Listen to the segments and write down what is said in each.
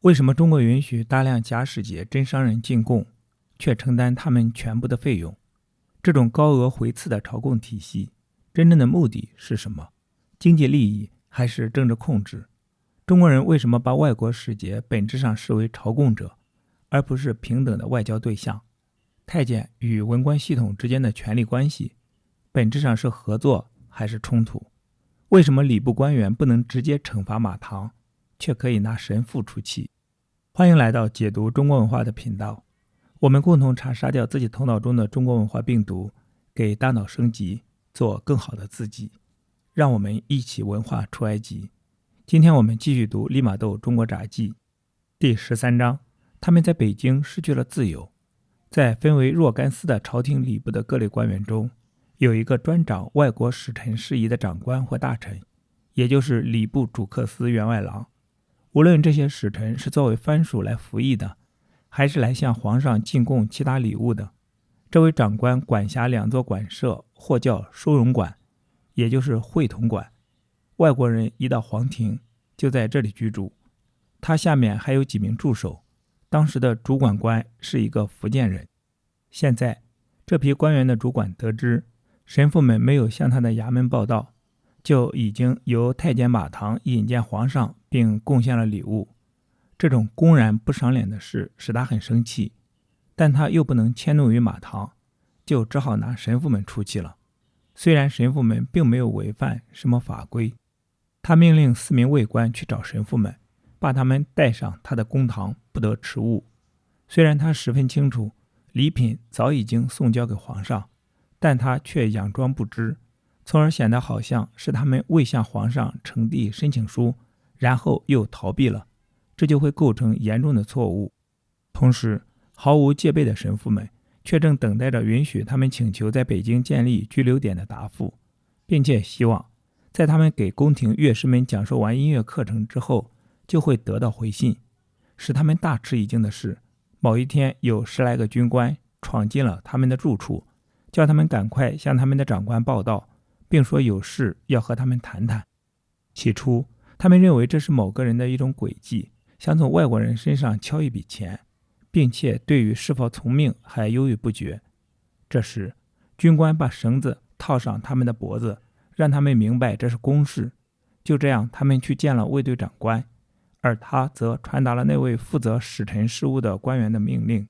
為什麼中國允許大量假使節真商人進貢，卻承擔他們全部的費用？這種高額回賜的朝貢體系，真正的目的是什麼？經濟利益還是政治控制？中國人為什麼把外國使節本質上視為朝貢者，而不是平等的外交對象？太監與文官系統之間的權力關係，本質上是合作還是衝突？為什麼禮部官員不能直接懲罰馬唐，卻可以拿神父出氣？歡迎來到解讀中國文化的頻道，我們共同查殺掉自己頭腦中的中國文化病毒，給大腦升級，做更好的自己。讓我們一起文化出埃及。今天我們繼續讀利瑪窦中國札記第13章，他們在北京失去了自由。在分為若干司的朝廷禮部的各類官員中，有一個專掌外國使臣事宜的長官或大臣，也就是禮部主客司员外郎。無論這些使臣是作為藩屬來服役的，還是來向皇上進貢其他禮物的，這位長官管轄兩座館舍，或叫收容馆，也就是會同館。外國人一到皇庭，就在這裡居住。他下面還有幾名助手。當時的主管官是一個福建人。現在這批官員的主管得知神父們沒有向他的衙門報到，就已經由太監馬唐引薦皇上並貢獻了禮物。這種公然不賞臉的事使他很生氣，但他又不能遷怒於馬唐，就只好拿神父們出氣了。雖然神父們並沒有違反什麼法規，他命令4名衛官去找神父們，把他們帶上他的公堂，不得遲誤。雖然他十分清楚禮品早已經送交給皇上，但他卻佯裝不知，從而顯得好像是他們未向皇上呈遞申請書，然後又逃避了，這就會構成嚴重的錯誤。同時，毫無戒備的神父們卻正等待着允許他們請求在北京建立居留點的答复，並且希望在他們給宮廷樂師們講授完音樂課程之後，就會得到回信。使他們大吃一驚的是，某一天有10來個軍官闖進了他們的住處，叫他們趕快向他們的長官報到，並說有事要和他們談談。起初他們認為這是某個人的一種詭計，想從外國人身上敲一筆錢，並且對於是否從命還猶豫不決。這時軍官把繩子套上他們的脖子，讓他們明白這是公事。就這樣，他們去見了衛隊長官，而他則傳達了那位負責使臣事務的官員的命令。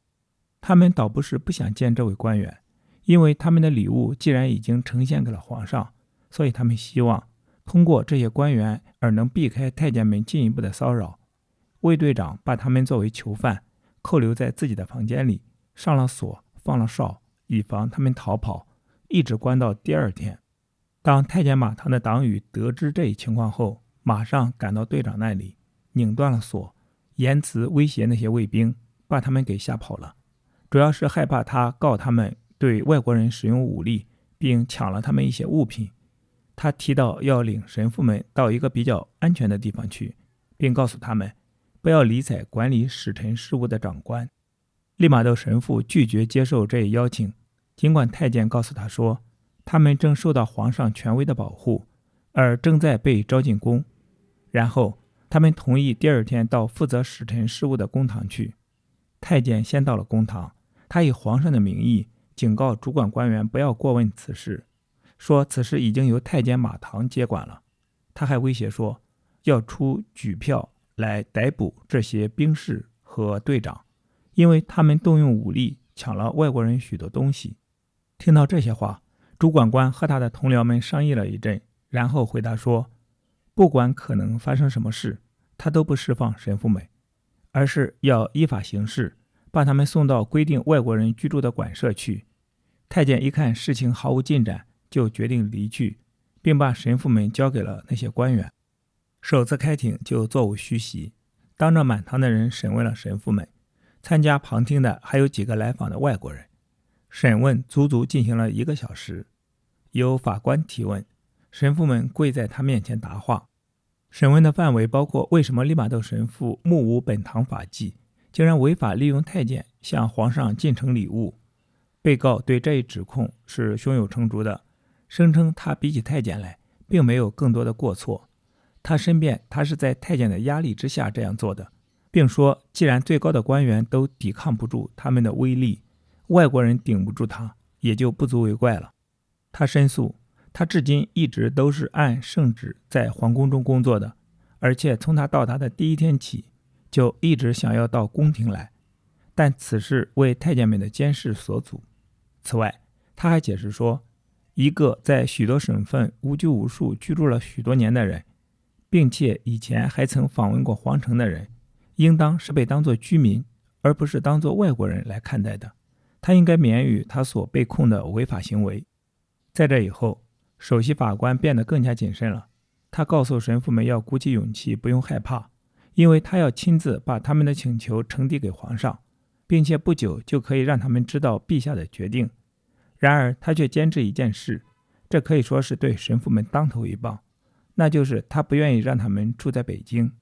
他們倒不是不想見這位官員，因為他們的禮物既然已經呈現給了皇上，所以他們希望通過這些官员而能避開太監們進一步的騷擾。衛隊長把他們作為囚犯扣留在自己的房間裡，上了鎖，放了哨，以防他們逃跑，一直關到第2天。當太監馬唐的黨羽得知這一情況後，馬上趕到队長那裡，擰斷了鎖，言辭威脅那些衛兵，把他們給嚇跑了。主要是害怕他告他們對外國人使用武力，並搶了他們一些物品。他提到要領神父們到一個比較安全的地方去，並告訴他們不要理睬管理使臣事務的長官。利瑪窦神父拒絕接受這一邀請，儘管太監告訴他說他們正受到皇上權威的保護，而正在被招進宮。然後他們同意第2天到負責使臣事務的公堂去。太監先到了公堂，他以皇上的名義警告主管官員不要過問此事，說此事已經由太監馬唐接管了。他還威脅說要出舉票來逮捕這些兵士和隊長，因為他們動用武力搶了外國人許多東西。聽到這些話，主管官和他的同僚們商議了一陣，然後回答說不管可能發生什麼事，他都不釋放神父們，而是要依法行事，把他們送到規定外國人居住的馆舍去。太監一看事情毫無進展，就決定離去，並把神父們交給了那些官員。首次開庭就座無虛席，當着滿堂的人審問了神父們。參加旁聽的還有幾個來訪的外國人。審問足足進行了1個小時，由法官提問，神父們跪在他面前答話。審問的範圍包括為什麼利瑪竇神父目無本堂法紀，竟然違法利用太監向皇上进呈禮物。被告對這一指控是胸有成竹的，聲稱他比起太監來并沒有更多的過錯。他申辯他是在太監的壓力之下這樣做的，並說既然最高的官員都抵抗不住他們的威力，外國人頂不住他，也就不足為怪了。他申訴，他至今一直都是按圣旨在皇宮中工作的，而且從他到達的第一天起，就一直想要到宮廷來，但此事為太监们的监视所阻。此外，他還解釋說，一個在許多省份無拘無束居住了許多年的人，並且以前還曾訪問過皇城的人，應當是被當作居民，而不是當作外國人來看待的。他應該免於他所被控的違法行為。在這以後，首席法官變得更加謹慎了。他告訴神父們要鼓起勇氣，不用害怕，因為他要親自把他們的請求呈遞給皇上，並且不久就可以讓他們知道陛下的決定。然而他卻堅持一件事，這可以說是對神父們當頭一棒，那就是他不願意讓他們住在北京，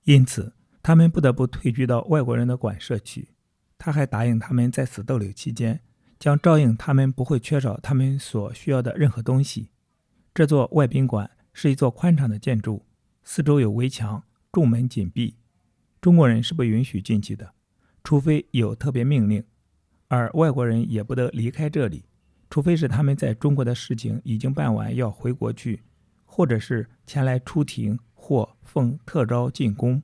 因此他們不得不退居到外国人的馆舍去。他還答應他們在此逗留期間，將照應他們不会缺少他們所需要的任何東西。這座外賓館是一座寬敞的建築，四周有圍牆，重門緊閉，中國人是不允許進去的，除非有特別命令，而外國人也不得離開這裡，除非是他們在中國的事情已經辦完要回國去，或者是前來出庭或奉特召進宮。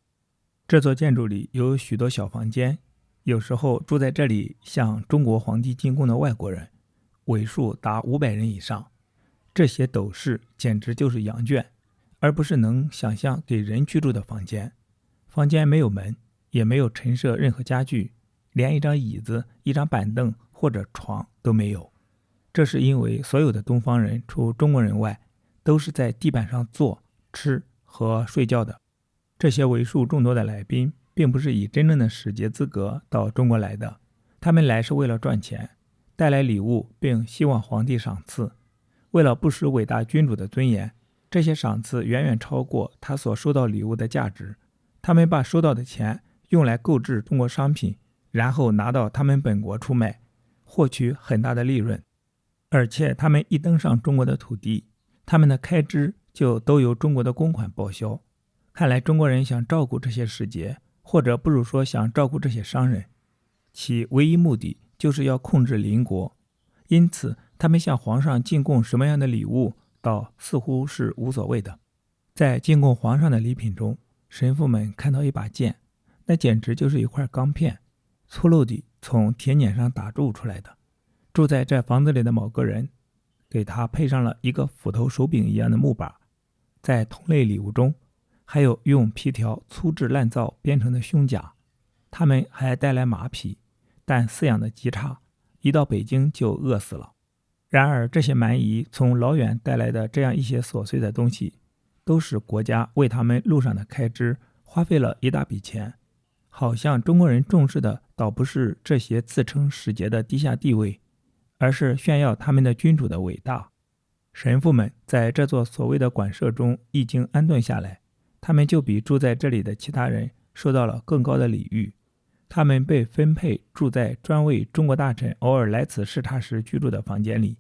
這座建築裡有許多小房間，有時候住在這裡向中國皇帝進貢的外國人，為數達500人以上。這些斗室簡直就是羊圈，而不是能想象給人居住的房間。房間沒有門，也沒有陳設任何家具，連一張椅子、一張板凳或者床都沒有。這是因為所有的東方人除中國人外，都是在地板上坐、吃和睡覺的。這些為數眾多的來賓並不是以真正的使節資格到中國來的，他們來是為了賺錢，帶來禮物並希望皇帝賞賜。為了不失偉大君主的尊嚴，這些賞賜遠遠超過他所收到禮物的價值。他們把收到的錢用來購置中國商品，然後拿到他們本國出賣，獲取很大的利潤。而且他們一登上中國的土地，他們的開支就都由中國的公款報銷。看來中國人想照顧這些使節，或者不如說想照顧這些商人，其唯一目的就是要控制鄰國。因此他們向皇上进貢什麼樣的禮物，倒似乎是無所謂的。在进貢皇上的禮品中，神父們看到一把劍，那簡直就是一塊鋼片，粗陋地從鐵碾上打鑄出來的。住在這房子裡的某個人給他配上了一個斧頭手柄一樣的木把。在同類禮物中，還有用皮條粗制濫造編成的胸甲。他們還帶來馬匹，但飼養的極差，一到北京就餓死了。然而這些蠻夷從老遠帶來的這樣一些瑣碎的東西，都使國家為他們路上的開支花費了一大筆錢。好像中國人重視的倒不是這些自稱使節的低下地位，而是炫耀他們的君主的偉大。神父們在這座所謂的館舍中一經安頓下來，他們就比住在這裡的其他人受到了更高的禮遇。他們被分配住在專為中國大臣偶爾來此視察時居住的房間裡。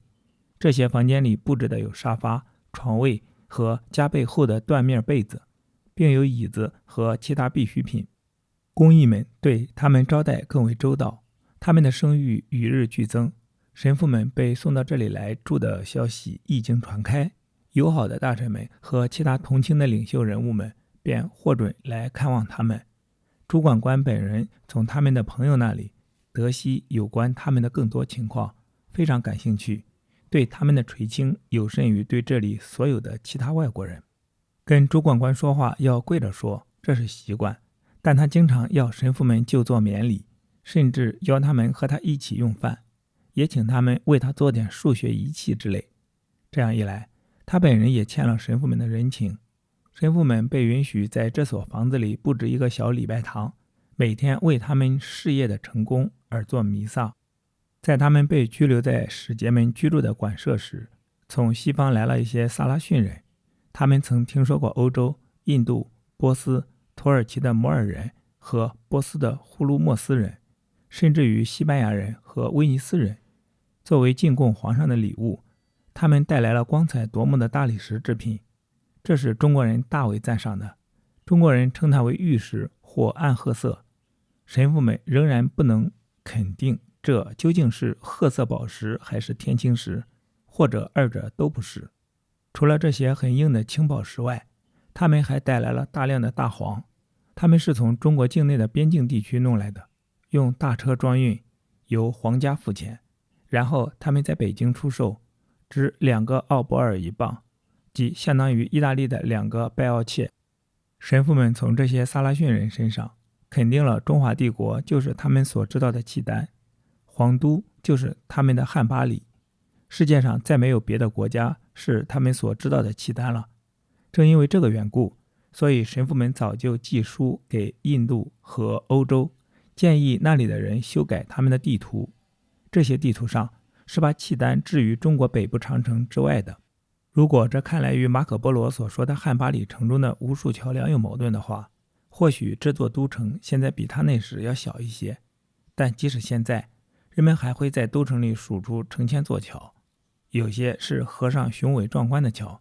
這些房間裡布置的有沙發、床位和加倍厚的緞面被子，並有椅子和其他必需品。工役們對他們招待更為周到，他們的聲譽與日俱增。神父們被送到這裡來住的消息一經傳開，友好的大臣們和其他同情的領袖人物們便獲准來看望他們。主管官本人從他們的朋友那裡得悉有關他們的更多情況，非常感興趣，對他們的垂青有甚於對這裡所有的其他外國人。跟主管官說話要跪着說，這是習慣，但他經常要神父們就坐免禮，甚至邀他們和他一起用飯，也請他們為他做點數學儀器之類。這樣一來，他本人也欠了神父們的人情。神父們被允許在這所房子裡布置一個小禮拜堂，每天為他們事業的成功而做彌撒。在他們被拘留在使節們居住的館舍時，從西方來了一些薩拉遜人，他們曾聽說過歐洲、印度、波斯、土耳其的摩爾人和波斯的呼盧莫斯人，甚至於西班牙人和威尼斯人。作為进貢皇上的禮物，他們帶来了光彩夺目的大理石制品，這是中國人大為讚賞的。中國人稱它為玉石或暗褐色，神父們仍然不能肯定這究竟是褐色宝石還是天青石，或者二者都不是。除了这些很硬的青宝石外，他們還带来了大量的大黄，他們是从中国境内的边境地区弄来的，用大车装运，由皇家付钱，然後他們在北京出售，值2個奧伯爾1磅，即相當於意大利的2個拜奧切。神父們從這些薩拉遜人身上肯定了中華帝國就是他們所知道的契丹，皇都就是他們的漢巴里，世界上再沒有別的國家是他們所知道的契丹了。正因為這個緣故，所以神父們早就寄書給印度和歐洲，建議那裡的人修改他們的地圖。這些地圖上是把契丹置於中國北部長城之外的。如果這看來與馬可波羅所說的漢巴里城中的無數橋梁有矛盾的話，或許這座都城現在比他那時要小一些，但即使現在，人們還會在都城裡數出成千座橋，有些是河上雄偉壯觀的橋，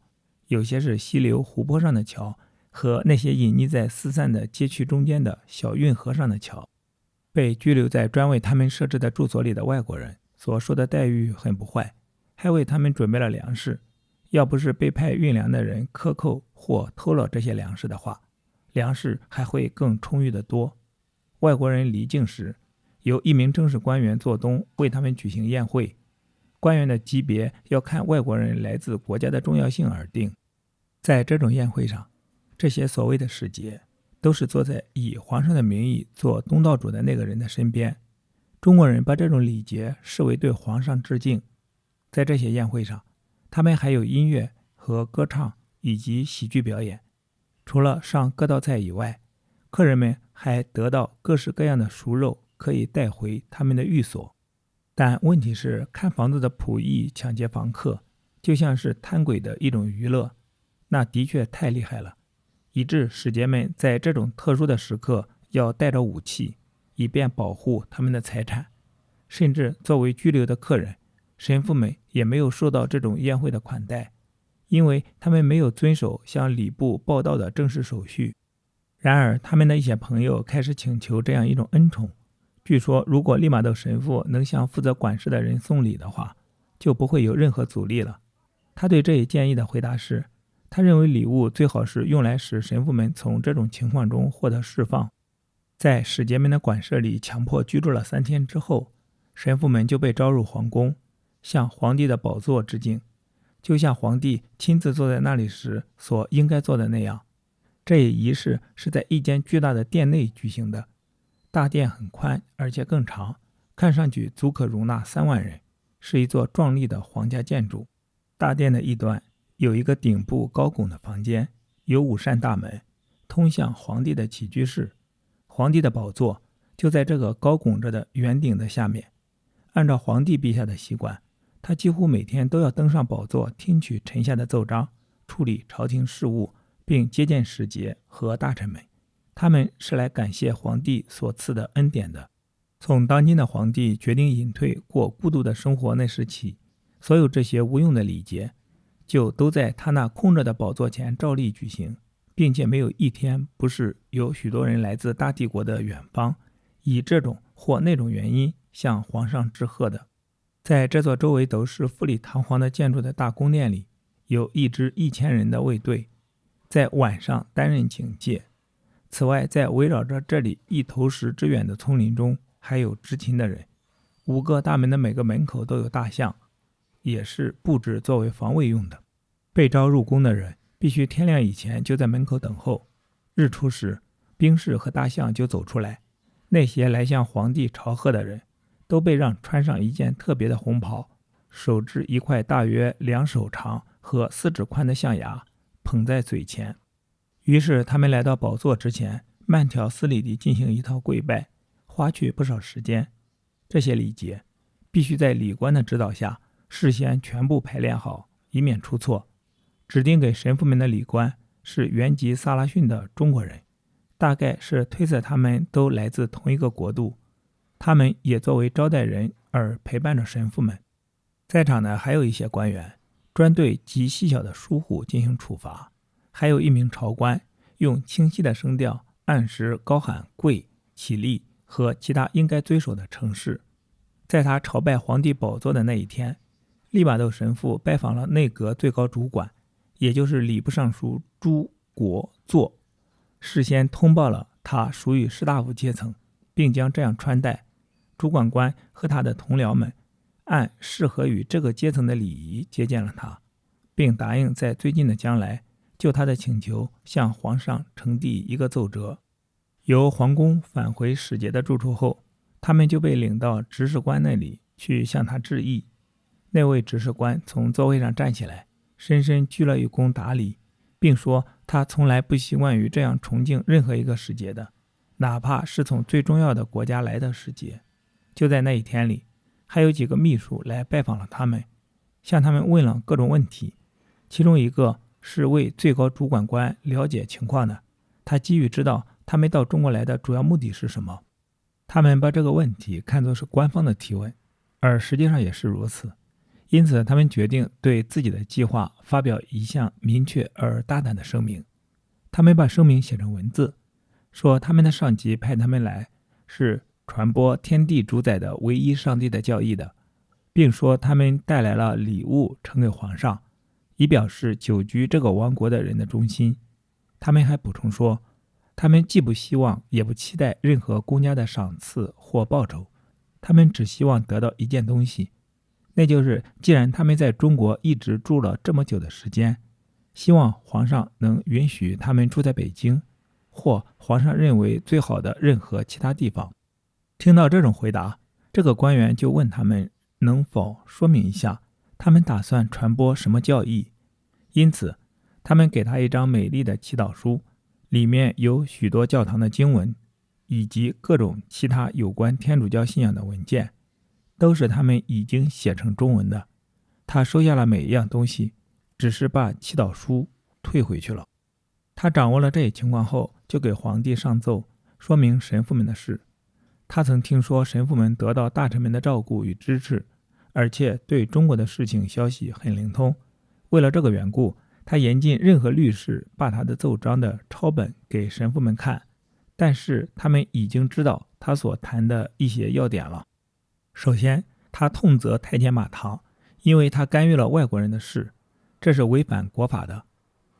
有些是溪流湖泊上的橋，和那些隱匿在四散的街區中間的小運河上的橋。被拘留在專為他們設置的住所裡的外國人所受的待遇很不壞，還為他們準備了糧食。要不是被派運糧的人克扣或偷了這些糧食的話，糧食還會更充裕得多。外國人離境時，由一名正式官員做東為他們舉行宴會，官員的級別要看外國人來自國家的重要性而定。在這種宴會上，這些所謂的使節都是坐在以皇上的名義做東道主的那個人的身邊。中國人把這種禮節視為對皇上致敬。在這些宴會上，他們還有音樂和歌唱以及喜劇表演。除了上各道菜以外，客人們還得到各式各樣的熟肉可以帶回他們的寓所。但問題是，看房子的仆役搶劫房客就像是貪鬼的一種娛樂，那的確太厲害了，以致使節們在這種特殊的時刻要帶着武器，以便保護他們的財產。甚至作為拘留的客人，神父們也沒有受到這種宴會的款待，因為他們沒有遵守向禮部報到的正式手續。然而他們的一些朋友開始請求這樣一種恩寵，據說如果利瑪竇神父能向負責管事的人送禮的話，就不會有任何阻力了。他對這一建議的回答是，他認為禮物最好是用來使神父們從這種情況中獲得釋放。在使節們的館舍裡強迫居住了3天之後，神父們就被招入皇宮，向皇帝的寶座致敬，就像皇帝親自坐在那裡時所應該做的那樣。這一儀式是在一間巨大的殿內舉行的，大殿很寬而且更長，看上去足可容納3萬人，是一座壯麗的皇家建築。大殿的一端有一個頂部高拱的房間，有5扇大門，通向皇帝的起居室。皇帝的寶座就在這個高拱着的圓頂的下面。按照皇帝陛下的習慣，他幾乎每天都要登上寶座，聽取臣下的奏章，處理朝廷事務，並接見使節和大臣們。他們是來感謝皇帝所賜的恩典的。從當今的皇帝決定隱退過孤獨的生活那時起，所有這些無用的禮節就都在他那空着的寶座前照例舉行，並且沒有一天不是有許多人來自大帝國的遠方，以這種或那種原因向皇上致賀的。在這座周圍都是富麗堂皇的建築的大宮殿裡，有一支1000人的衛隊，在晚上擔任警戒。此外，在圍繞着這裡1投石之遠的叢林中，還有執勤的人。5個大門的每個門口都有大象，也是布置作為防衛用的。被召入宮的人必須天亮以前就在門口等候，日出時，兵士和大象就走出来。那些來向皇帝朝賀的人都被讓穿上一件特別的紅袍，手執一塊大約2手長和4指寬的象牙，捧在嘴前。於是他們來到寶座之前，慢條斯理地進行一套跪拜，花去不少時間。這些禮節必須在禮官的指導下事先全部排練好，以免出錯。指定給神父們的禮官是原籍薩拉遜的中國人，大概是推测他們都來自同一個國度。他們也作為招待人而陪伴着神父們。在場的還有一些官員，專對極細小的疏忽進行處罰，還有一名朝官用清晰的聲調按時高喊跪、起立和其他應該遵守的程式。在他朝拜皇帝寶座的那一天，利瑪竇神父拜訪了內閣最高主管，也就是禮部尚書朱國祚，事先通報了他屬於士大夫階層，並將這樣穿戴。主管官和他的同僚們按適合於這個階層的禮儀接見了他，並答應在最近的將來就他的請求向皇上呈遞一個奏折。由皇宮返回使節的住處後，他們就被領到執事官那裡去向他致意。那位执事官從座位上站起來，深深鞠了一躬答禮，並說他從來不習慣於這樣崇敬任何一個使節的，哪怕是從最重要的國家來的使節。就在那一天裡，還有幾個秘書來拜訪了他們，向他們問了各種問題。其中一個是為最高主管官了解情況的，他急於知道他們到中國來的主要目的是什麼。他們把這個問題看作是官方的提問，而實際上也是如此。因此他們決定對自己的計劃發表一項明確而大膽的聲明。他們把聲明寫成文字，說他們的上級派他們來是傳播天地主宰的唯一上帝的教義的，並說他們帶來了禮物呈給皇上，以表示久居這個王國的人的忠心。他們還補充說，他們既不希望也不期待任何公家的賞賜或報酬，他们只希望得到一件東西，那就是既然他們在中國一直住了這麼久的時間，希望皇上能允許他們住在北京，或皇上認為最好的任何其他地方。聽到這種回答，這個官員就問他們能否說明一下他們打算傳播什麼教義。因此他們給他一張美麗的祈禱書，裡面有許多教堂的經文，以及各種其他有關天主教信仰的文件，都是他们已經寫成中文的。他收下了每一樣東西，只是把祈禱書退回去了。他掌握了這一情況後，就給皇帝上奏，說明神父們的事。他曾聽說神父們得到大臣們的照顧與支持，而且對中國的事情消息很靈通。為了這個緣故，他嚴禁任何律士把他的奏章的抄本給神父們看，但是他們已經知道他所談的一些要點了。首先，他痛責太監馬唐，因為他干預了外國人的事，這是違反國法的，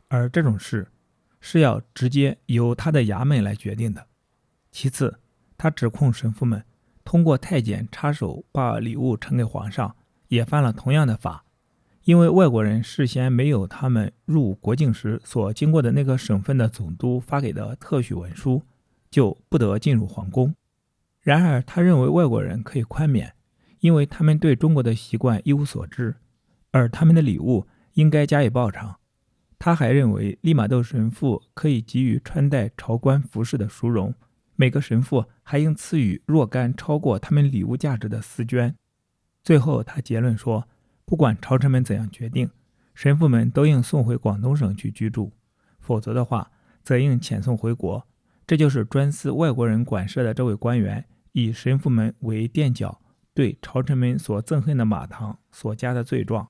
而這種事是要直接由他的衙門來決定的。其次，他指控神父們通過太監插手把禮物呈給皇上，也犯了同樣的法，因為外國人事先沒有他們入國境時所經過的那個省份的總督發給的特許文書，就不得進入皇宮。然而他認為外國人可以寬免，因為他們對中國的習慣一無所知，而他們的禮物應該加以報償。他還認為利瑪竇神父可以給予穿戴朝冠服飾的殊榮，每個神父還應賜予若干超過他們禮物價值的絲絹。最後他結論說，不管朝臣們怎樣決定，神父們都應送回廣東省去居住，否則的話則應遣送回國。這就是專司外國人館舍的這位官員以神父們為墊腳，對朝臣們所憎恨的馬唐所加的罪狀。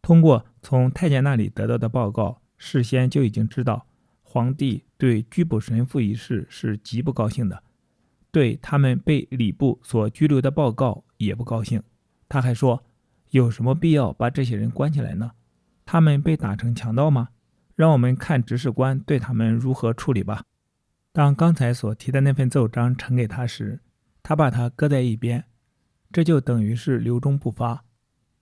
通過從太監那裡得到的報告，事先就已經知道皇帝對拘捕神父一事是極不高興的，對他們被禮部所拘留的報告也不高興。他還說，有什麼必要把這些人關起來呢？他們被打成強盜嗎？讓我們看執事官對他們如何處理吧。當剛才所提的那份奏章呈給他時，他把它擱在一邊，這就等於是留中不發。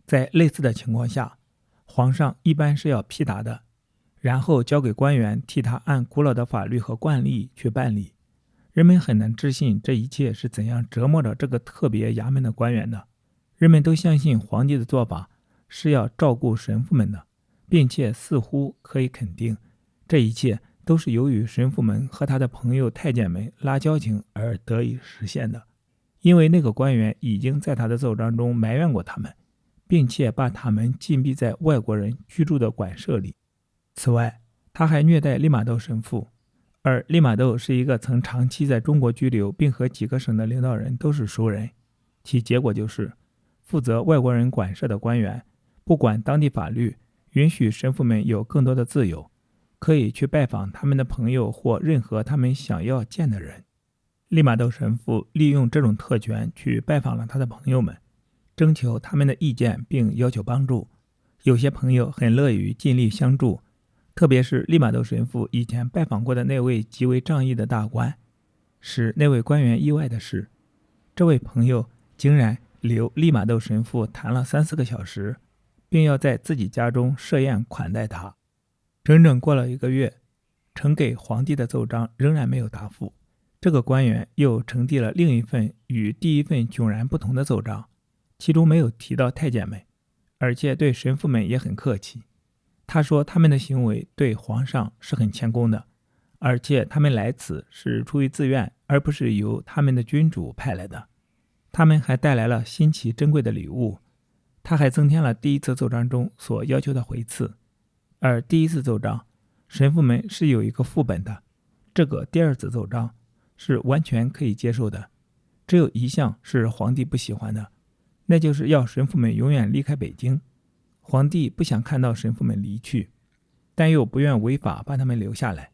在類似的情況下，皇上一般是要批答的，然後交給官員替他按古老的法律和慣例去辦理。人們很難置信這一切是怎樣折磨着這個特別衙門的官員的。人們都相信皇帝的做法是要照顧神父們的，並且似乎可以肯定，這一切都是由於神父們和他的朋友太監們拉交情而得以實現的。因為那個官員已經在他的奏章中埋怨過他們，並且把他們禁閉在外國人居住的館舍裡。此外，他還虐待利瑪竇神父，而利瑪竇是一個曾長期在中國居留並和幾個省的領導人都是熟人，其結果就是負責外國人館舍的官員不管當地法律，允許神父們有更多的自由，可以去拜訪他們的朋友或任何他們想要見的人。利瑪竇神父利用這種特權去拜訪了他的朋友們，徵求他們的意見並要求幫助。有些朋友很樂於盡力相助，特別是利瑪竇神父以前拜訪過的那位極為仗義的大官。使那位官员意外的是，這位朋友竟然留利瑪竇神父談了3-4個小時，並要在自己家中設宴款待他。整整過了1個月，呈給皇帝的奏章仍然沒有答復。這個官員又呈遞了另一份與第一份迥然不同的奏章，其中沒有提到太監們，而且對神父們也很客氣。他說他們的行為對皇上是很谦恭的，而且他們來此是出於自願，而不是由他們的君主派來的。他們還帶來了新奇珍貴的禮物。他還增添了第一次奏章中所要求的回赐，而第一次奏章神父們是有一個副本的，這個第二次奏章是完全可以接受的。只有一項是皇帝不喜歡的，那就是要神父們永遠離開北京。皇帝不想看到神父們離去，但又不願違法把他們留下来，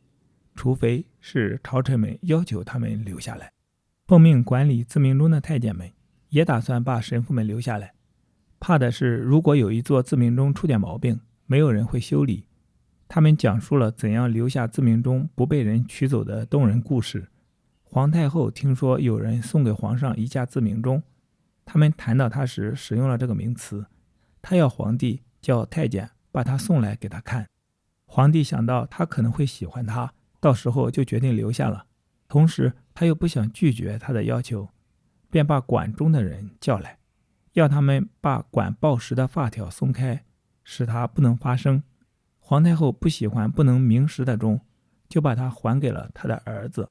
除非是朝臣們要求他們留下来。奉命管理自明中的太监們也打算把神父们留下来，怕的是如果有一座自明钟出點毛病，沒有人會修理。他們講述了怎樣留下自明鐘不被人取走的動人故事。皇太后聽說有人送給皇上一架自明鐘，他們談到他時使用了這個名詞，他要皇帝叫太監把他送來給他看。皇帝想到他可能會喜歡他，到時候就決定留下了。同時他又不想拒絕他的要求，便把管鐘的人叫來，要他們把管报时的發條鬆開，使它不能發聲。皇太后不喜歡不能明時的鐘，就把它還給了他的兒子。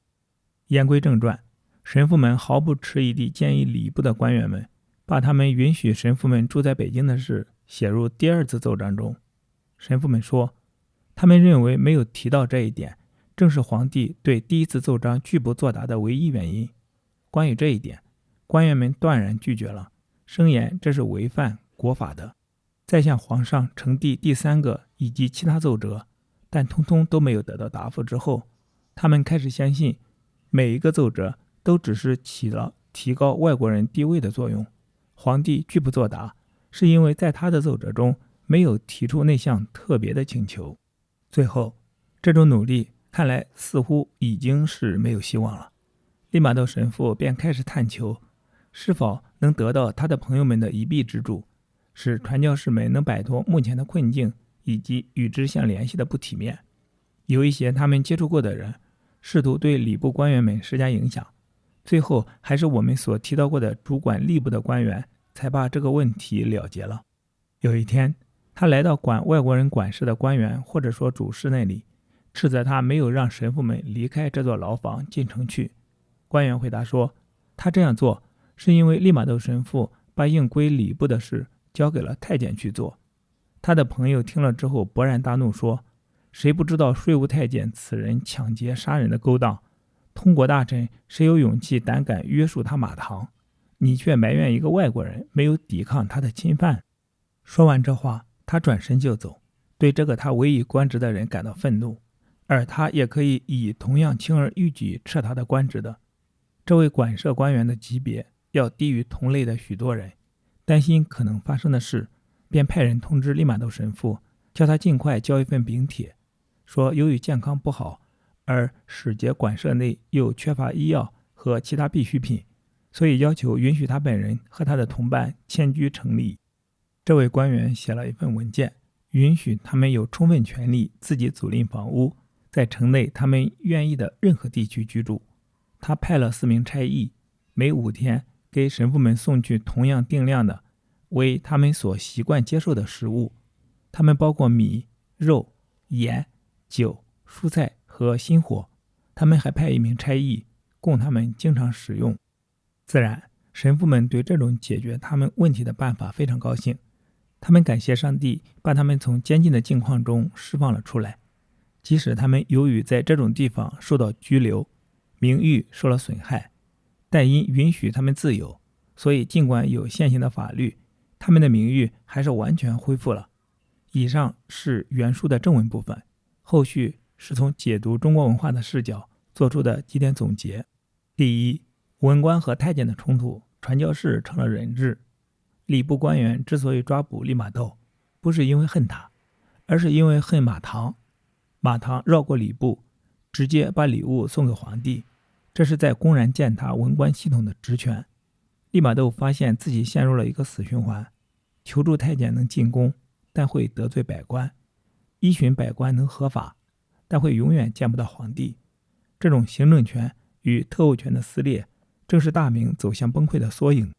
言歸正傳，神父們毫不遲疑地建議禮部的官員們把他們允許神父們住在北京的事寫入第二次奏章中。神父們說，他們認為沒有提到這一點，正是皇帝對第一次奏章拒不作答的唯一原因。關於這一點，官員們斷然拒絕了，聲言這是違反國法的。再向皇上呈遞第3個以及其他奏折，但通通都沒有得到答復之後，他們開始相信每一個奏折都只是起了提高外國人地位的作用。皇帝拒不作答，是因為在他的奏折中沒有提出那項特別的請求。最後，這種努力看來似乎已經是沒有希望了。利瑪竇神父便開始探求是否能得到他的朋友們的一臂之助，使傳教士們能擺脫目前的困境以及與之相聯繫的不體面。有一些他們接觸過的人試圖對禮部官員們施加影響，最後還是我們所提到過的主管吏部的官員才把這個問題了結了。有一天，他來到管外國人管事的官員或者說主事那裡，斥責他沒有讓神父們離開這座牢房進城去。官員回答說，他這樣做是因為利瑪竇神父把應歸禮部的事交給了太監去做。他的朋友聽了之後勃然大怒，說，誰不知道稅務太監此人搶劫殺人的勾當，通國大臣誰有勇氣膽敢約束他馬堂，你卻埋怨一個外國人沒有抵抗他的侵犯。說完這話，他轉身就走，對這個他委以官職的人感到憤怒，而他也可以以同樣輕而易舉撤他的官職的。這位管社官員的級別要低於同類的許多人，擔心可能發生的事，便派人通知利瑪竇神父，叫他盡快交一份稟帖，說由於健康不好，而使節館舍內又缺乏醫藥和其他必需品，所以要求允許他本人和他的同伴遷居城裡。這位官員寫了一份文件，允許他們有充分權利自己租賃房屋，在城內他們願意的任何地區居住。他派了4名差役，每5天給神父們送去同樣定量的為他們所習慣接受的食物，他們包括米、肉、鹽、酒、蔬菜和薪火。他们還派1名差役供他們經常使用。自然，神父們對這種解決他們問題的辦法非常高興，他們感謝上帝把他們從監禁的境況中釋放了出來。即使他們由於在這種地方受到拘留，名譽受了損害，但因允許他們自由，所以儘管有現行的法律，他們的名譽還是完全恢復了。以上是原書的正文部分，後續是從解讀中國文化的視角做出的幾點總結。第一，文官和太监的衝突，傳教士成了人質。禮部官员之所以抓捕利瑪窦，不是因為恨他，而是因為恨馬唐。馬唐繞過禮部，直接把禮物送給皇帝，這是在公然踐踏文官系統的職權。利瑪窦發現自己陷入了一個死循環，求助太監能進宮，但會得罪百官；依循百官能合法，但會永遠見不到皇帝。這種行政權與特務權的撕裂，正是大明走向崩潰的縮影。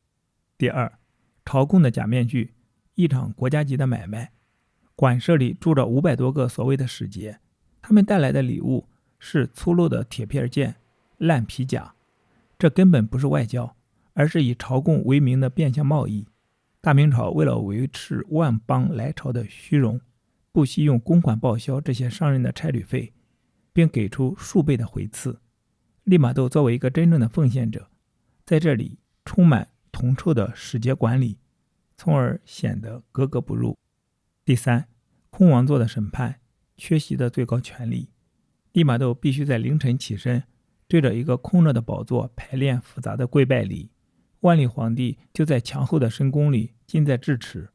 第二，朝貢的假面具，一場國家級的買賣。館舍裡住着500多個所謂的使節，他們帶來的禮物是粗陋的鐵片劍、爛皮甲，這根本不是外交，而是以朝貢為名的變相貿易。大明朝為了維持萬邦來朝的虛榮，不惜用公款報銷這些商人的差旅費，並給出數倍的回賜。利瑪竇作為一個真正的奉獻者，在這裡充滿銅臭的使節管理，從而顯得格格不入。第三，空王座的審判，缺席的最高權力。利瑪竇必須在凌晨起身，對着一個空着的寶座排練複雜的跪拜禮。萬曆皇帝就在牆後的深宮裡近在咫尺，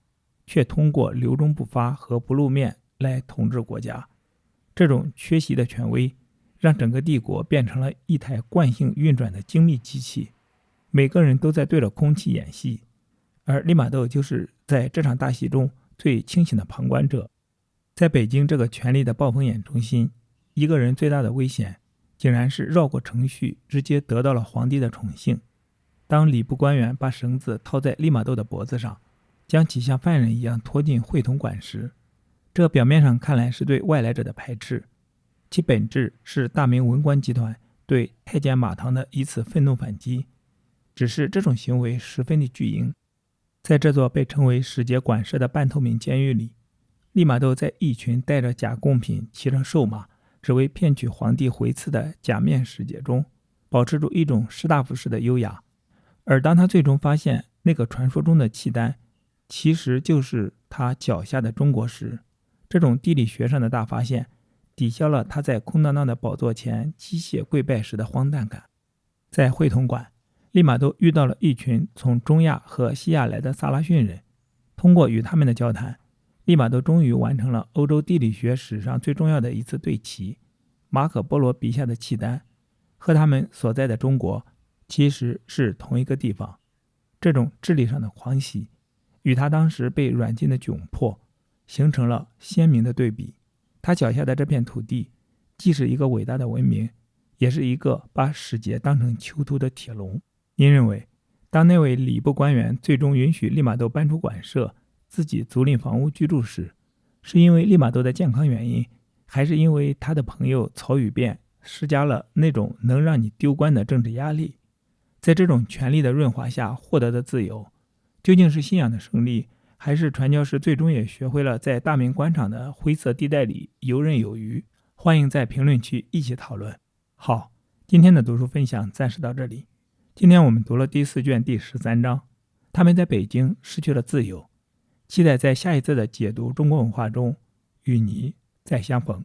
卻通過留中不發和不露面來統治國家。這種缺席的權威，讓整個帝國變成了一台慣性運轉的精密機器，每個人都在對着空氣演戲，而利瑪竇就是在這場大戲中最清醒的旁觀者。在北京這個權力的暴風眼中心，一個人最大的危險，竟然是繞過程序，直接得到了皇帝的寵幸。當禮部官員把繩子套在利瑪竇的脖子上，將其像犯人一樣拖進會同館時，這表面上看來是對外來者的排斥，其本質是大明文官集團對太監馬唐的一次憤怒反擊。只是這種行為十分的巨嬰。在這座被稱為使節館舍的半透明監獄裡，利瑪竇在一群帶着假貢品、騎着瘦馬，只為騙取皇帝回賜的假面使節中，保持住一種士大夫式的優雅。而當他最終發現那個傳說中的契丹其實就是他腳下的中國時，這種地理學上的大發現抵消了他在空蕩蕩的寶座前機械跪拜時的荒誕感。在會同館，利瑪竇遇到了一群從中亞和西亞來的撒拉遜人，通過與他們的交談，利瑪竇終於完成了歐洲地理學史上最重要的一次對齊。馬可·波羅筆下的契丹和他們所在的中國其實是同一個地方。這種智力上的狂喜與他當時被軟禁的窘迫形成了鮮明的對比。他腳下的這片土地既是一個偉大的文明，也是一個把使節當成囚徒的鐵籠。您認為，當那位禮部官員最終允許利瑪竇搬出館舍，自己租賃房屋居住時，是因為利瑪竇的健康原因，還是因為他的朋友曹宇弁施加了那種能讓你丟官的政治壓力？在這種權力的潤滑下獲得的自由，究竟是信仰的勝利，還是傳教士最終也學會了在大明官場的灰色地帶裡游刃有餘？歡迎在評論區一起討論。好，今天的讀書分享暫時到這裡。今天我們讀了第4卷第13章，他們在北京失去了自由。期待在下一次的解讀中國文化中與你再相逢。